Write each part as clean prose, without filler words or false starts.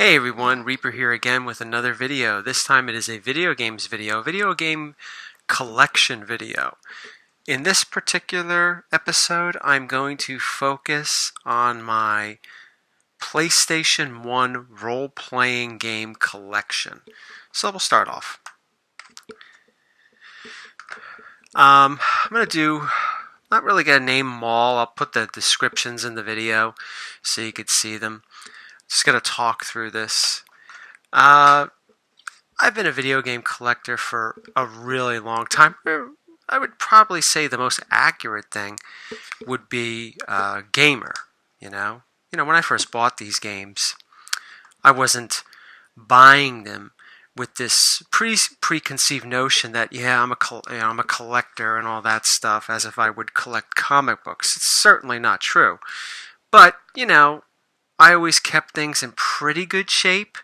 Hey everyone, Reaper here again with another video. This time it is a video games video, video game collection video. In this particular episode, I'm going to focus on my PlayStation 1 role-playing game collection. So we'll start off. I'm going to not really going to name them all. I'll put the descriptions in the video so you could see them. Just going to talk through this. I've been a video game collector for a really long time. I would probably say the most accurate thing would be gamer. You know, when I first bought these games, I wasn't buying them with this preconceived notion that I'm a collector and all that stuff, as if I would collect comic books. It's certainly not true. But I always kept things in pretty good shape.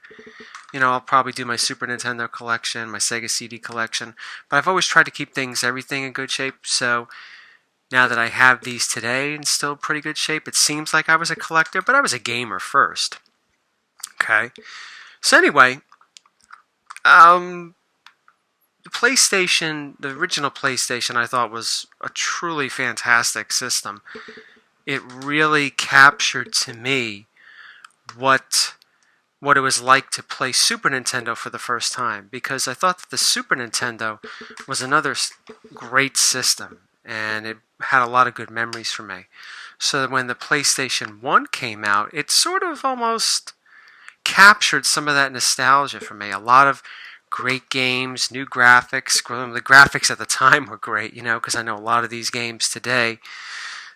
I'll probably do my Super Nintendo collection, my Sega CD collection, but I've always tried to keep everything in good shape. So now that I have these today in still pretty good shape, it seems like I was a collector, but I was a gamer first. Okay. So anyway, the original PlayStation, I thought was a truly fantastic system. It really captured to me what it was like to play Super Nintendo for the first time, because I thought that the Super Nintendo was another great system and it had a lot of good memories for me. So that when the PlayStation 1 came out, it sort of almost captured some of that nostalgia for me. A lot of great games, new graphics. The graphics at the time were great, because I know a lot of these games today,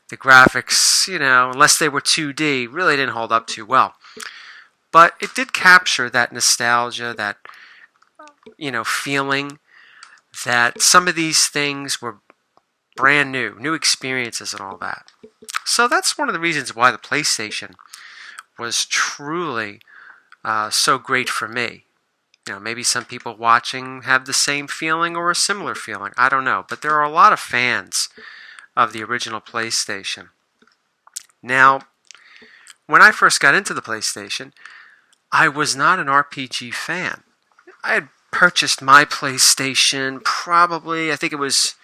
the graphics, unless they were 2D, really didn't hold up too well. But it did capture that nostalgia, that, feeling that some of these things were brand new experiences and all that. So that's one of the reasons why the PlayStation was truly so great for me. Maybe some people watching have the same feeling or a similar feeling. I don't know. But there are a lot of fans of the original PlayStation. Now, when I first got into the PlayStation, I was not an RPG fan. I had purchased my PlayStation probably, I think it was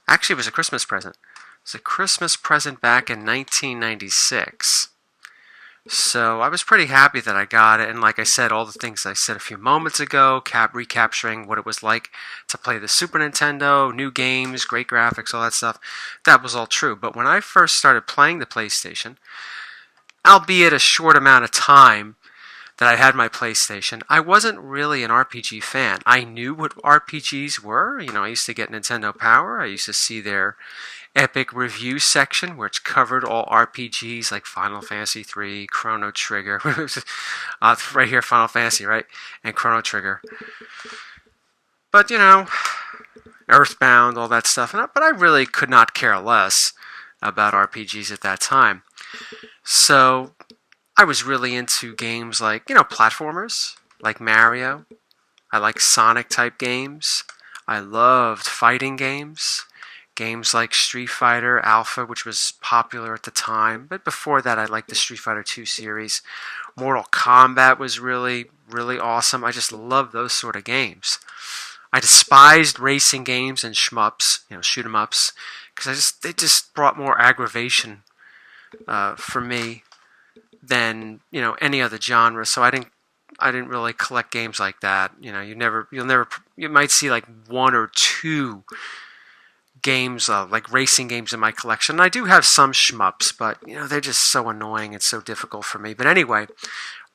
a Christmas present. It was a Christmas present back in 1996. So I was pretty happy that I got it, and like I said, all the things I said a few moments ago, recapturing what it was like to play the Super Nintendo, new games, great graphics, all that stuff, that was all true. But when I first started playing the PlayStation, albeit a short amount of time that I had my PlayStation, I wasn't really an RPG fan. I knew what RPGs were. I used to get Nintendo Power. I used to see their epic review section, which covered all RPGs like Final Fantasy III, Chrono Trigger. Right here, Final Fantasy, right? And Chrono Trigger. But, Earthbound, all that stuff. But I really could not care less about RPGs at that time. So I was really into games like, platformers, like Mario. I like Sonic type games. I loved fighting games. Games like Street Fighter Alpha, which was popular at the time. But before that, I liked the Street Fighter 2 series. Mortal Kombat was really, really awesome. I just loved those sort of games. I despised racing games and shmups, shoot 'em ups, because they just brought more aggravation for me than any other genre. So I didn't really collect games like that. You might see like one or two games like racing games in my collection. And I do have some shmups, but they're just so annoying and so difficult for me. But anyway,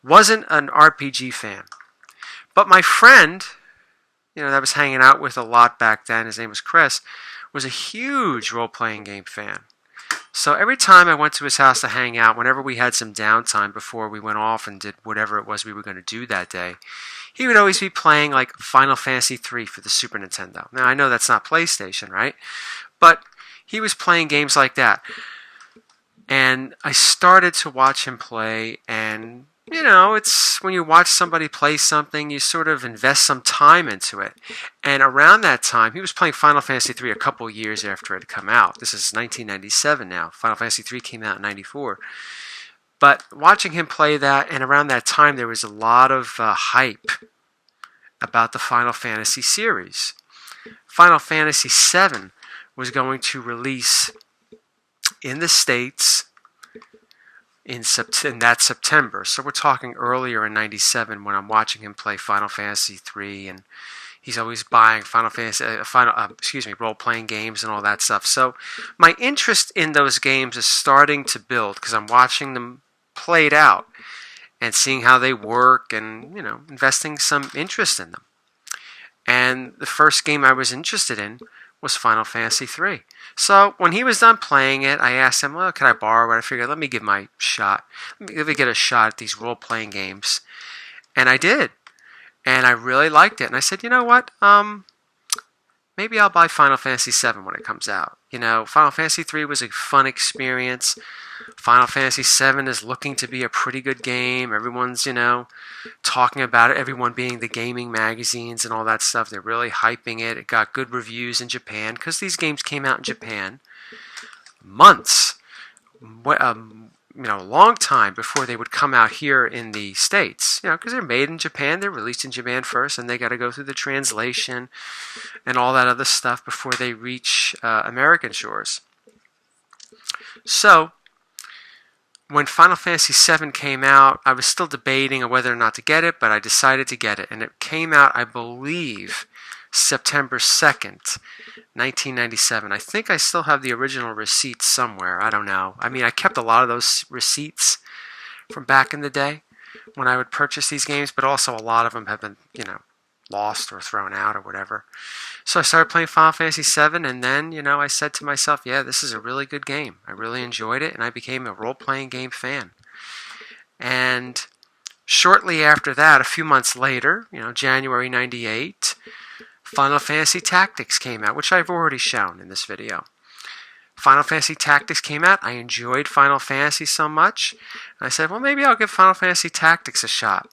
wasn't an RPG fan. But my friend, that was hanging out with a lot back then, his name was Chris, was a huge role-playing game fan. So every time I went to his house to hang out, whenever we had some downtime before we went off and did whatever it was we were going to do that day, he would always be playing like Final Fantasy III for the Super Nintendo. Now I know that's not PlayStation, right? But he was playing games like that. And I started to watch him play, and it's when you watch somebody play something, you sort of invest some time into it. And around that time, he was playing Final Fantasy III a couple years after it had come out. This is 1997 now. Final Fantasy III came out in 94. But watching him play that, and around that time there was a lot of hype about the Final Fantasy series. Final Fantasy VII was going to release in the States in that September. So we're talking earlier in '97 when I'm watching him play Final Fantasy III, and he's always buying role-playing games and all that stuff. So my interest in those games is starting to build because I'm watching them played out and seeing how they work, and investing some interest in them. And the first game I was interested in was Final Fantasy III. So when he was done playing it, I asked him, well, can I borrow it? I figured, let me give my shot. Let me get a shot at these role-playing games. And I did. And I really liked it. And I said, you know what? Maybe I'll buy Final Fantasy VII when it comes out. Final Fantasy III was a fun experience. Final Fantasy VII is looking to be a pretty good game. Everyone's, talking about it. Everyone being the gaming magazines and all that stuff. They're really hyping it. It got good reviews in Japan because these games came out in Japan months, a long time before they would come out here in the States. Because they're made in Japan. They're released in Japan first, and they got to go through the translation and all that other stuff before they reach American shores. So when Final Fantasy VII came out, I was still debating on whether or not to get it, but I decided to get it. And it came out, I believe, September 2nd, 1997. I think I still have the original receipts somewhere. I don't know. I kept a lot of those receipts from back in the day when I would purchase these games, but also a lot of them have been, lost or thrown out or whatever. So I started playing Final Fantasy VII, and then, I said to myself, yeah, this is a really good game. I really enjoyed it, and I became a role-playing game fan. And shortly after that, a few months later, January 98, Final Fantasy Tactics came out, which I've already shown in this video. Final Fantasy Tactics came out. I enjoyed Final Fantasy so much. And I said, well, maybe I'll give Final Fantasy Tactics a shot.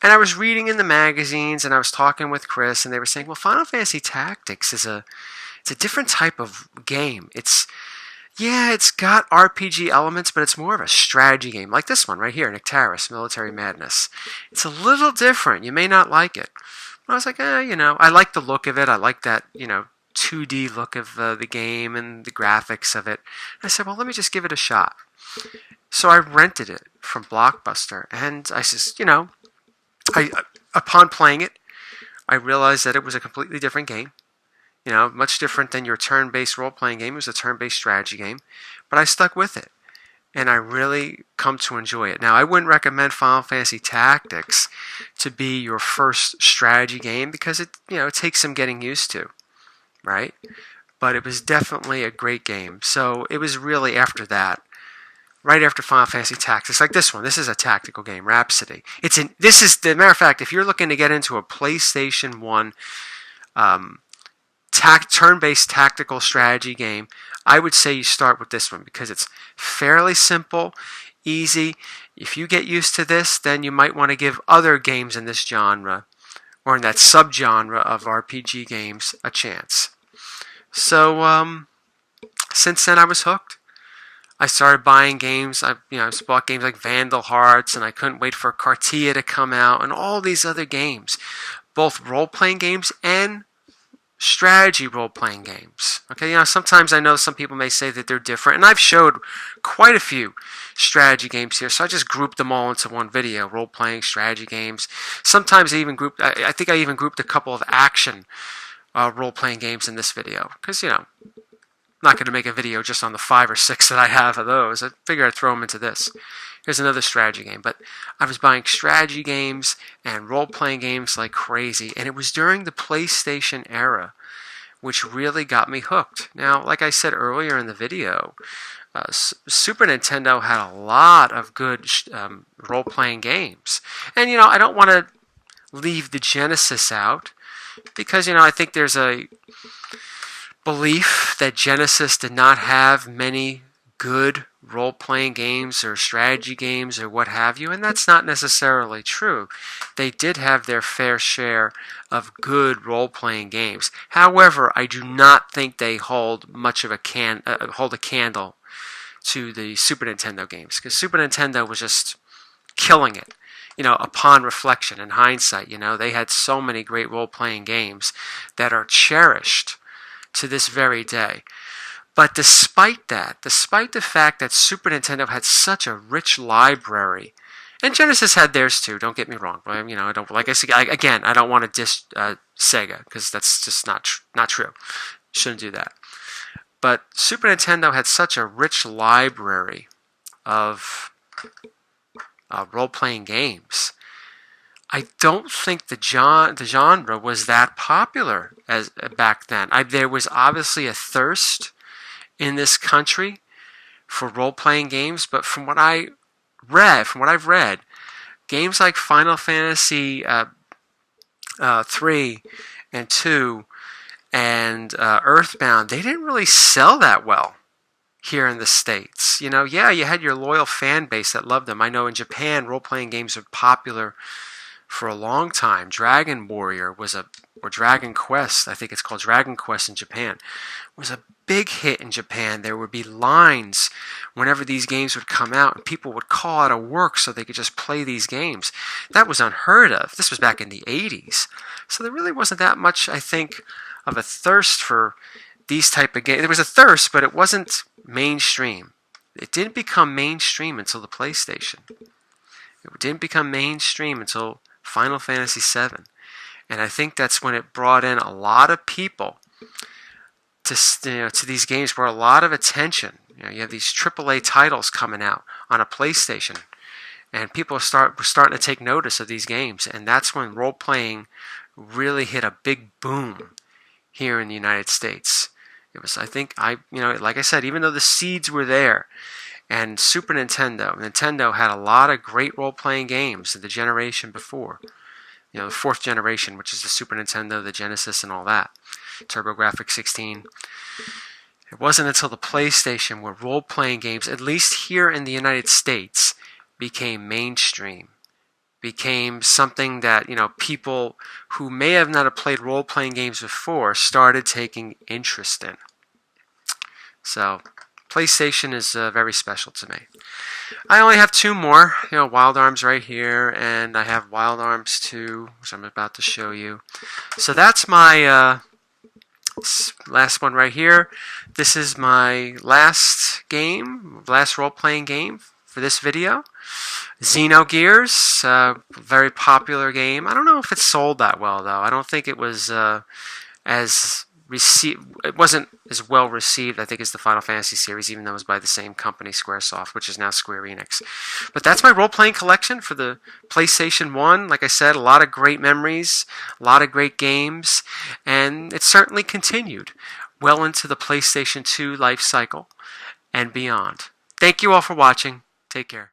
And I was reading in the magazines, and I was talking with Chris, and they were saying, well, Final Fantasy Tactics it's a different type of game. It's got RPG elements, but it's more of a strategy game, like this one right here, Nectaris, Military Madness. It's a little different. You may not like it. But I was like, I like the look of it. I like that, 2D look of the game and the graphics of it. And I said, well, let me just give it a shot. So I rented it from Blockbuster, and I says, upon playing it, I realized that it was a completely different game. Much different than your turn-based role-playing game. It was a turn-based strategy game. But I stuck with it. And I really come to enjoy it. Now, I wouldn't recommend Final Fantasy Tactics to be your first strategy game because it takes some getting used to, right? But it was definitely a great game. So it was really after that, right after Final Fantasy Tactics, like this one. This is a tactical game, Rhapsody. This is the matter of fact. If you're looking to get into a PlayStation 1 turn-based tactical strategy game, I would say you start with this one because it's fairly simple, easy. If you get used to this, then you might want to give other games in this genre or in that subgenre of RPG games a chance. So since then I was hooked. I started buying games. I bought games like Vandal Hearts, and I couldn't wait for Cartia to come out, and all these other games, both role-playing games and strategy role-playing games. Okay, sometimes I know some people may say that they're different, and I've showed quite a few strategy games here, so I just grouped them all into one video, role-playing strategy games. Sometimes I even grouped, I think I even grouped a couple of action role-playing games in this video, because, I'm not going to make a video just on the 5 or 6 that I have of those. I figured I'd throw them into this. Here's another strategy game. But I was buying strategy games and role-playing games like crazy. And it was during the PlayStation era, which really got me hooked. Now, like I said earlier in the video, Super Nintendo had a lot of good role-playing games. And, I don't want to leave the Genesis out because, I think there's a belief that Genesis did not have many good role-playing games or strategy games or what have you, and that's not necessarily true. They did have their fair share of good role-playing games. However, I do not think they hold much of hold a candle to the Super Nintendo games, because Super Nintendo was just killing it. Upon reflection and hindsight, they had so many great role-playing games that are cherished to this very day. But despite that, despite the fact that Super Nintendo had such a rich library, and Genesis had theirs too, don't get me wrong, but I don't, like I said, again, I don't want to diss Sega, because that's just not true. Shouldn't do that. But Super Nintendo had such a rich library of role-playing games. I don't think the genre was that popular as back then. There was obviously a thirst in this country for role-playing games, but from what I've read, games like Final Fantasy 3 and 2 and Earthbound, they didn't really sell that well here in the States. You had your loyal fan base that loved them. I know in Japan, role-playing games were popular for a long time. Dragon Warrior or Dragon Quest, I think it's called Dragon Quest in Japan, was a big hit in Japan. There would be lines whenever these games would come out, and people would call out of work so they could just play these games. That was unheard of. This was back in the 80s. So there really wasn't that much, I think, of a thirst for these type of games. There was a thirst, but it wasn't mainstream. It didn't become mainstream until the PlayStation. It didn't become mainstream until Final Fantasy VII. And I think that's when it brought in a lot of people to these games, brought a lot of attention. You have these AAA titles coming out on a PlayStation, and people were starting to take notice of these games, and that's when role-playing really hit a big boom here in the United States. It was, I think, like I said, even though the seeds were there, and Nintendo had a lot of great role-playing games in the generation before. The fourth generation, which is the Super Nintendo, the Genesis, and all that. TurboGrafx 16. It wasn't until the PlayStation where role-playing games, at least here in the United States, became mainstream. Became something that, people who may have not have played role-playing games before started taking interest in. So, PlayStation is very special to me. I only have two more, Wild Arms right here, and I have Wild Arms 2, which I'm about to show you. So that's my last one right here. This is my last role-playing game for this video. Xenogears, very popular game. I don't know if it sold that well, though. I don't think it was it wasn't as well received, I think, as the Final Fantasy series, even though it was by the same company, Squaresoft, which is now Square Enix. But that's my role-playing collection for the PlayStation 1. Like I said, a lot of great memories, a lot of great games, and it certainly continued well into the PlayStation 2 life cycle and beyond. Thank you all for watching. Take care.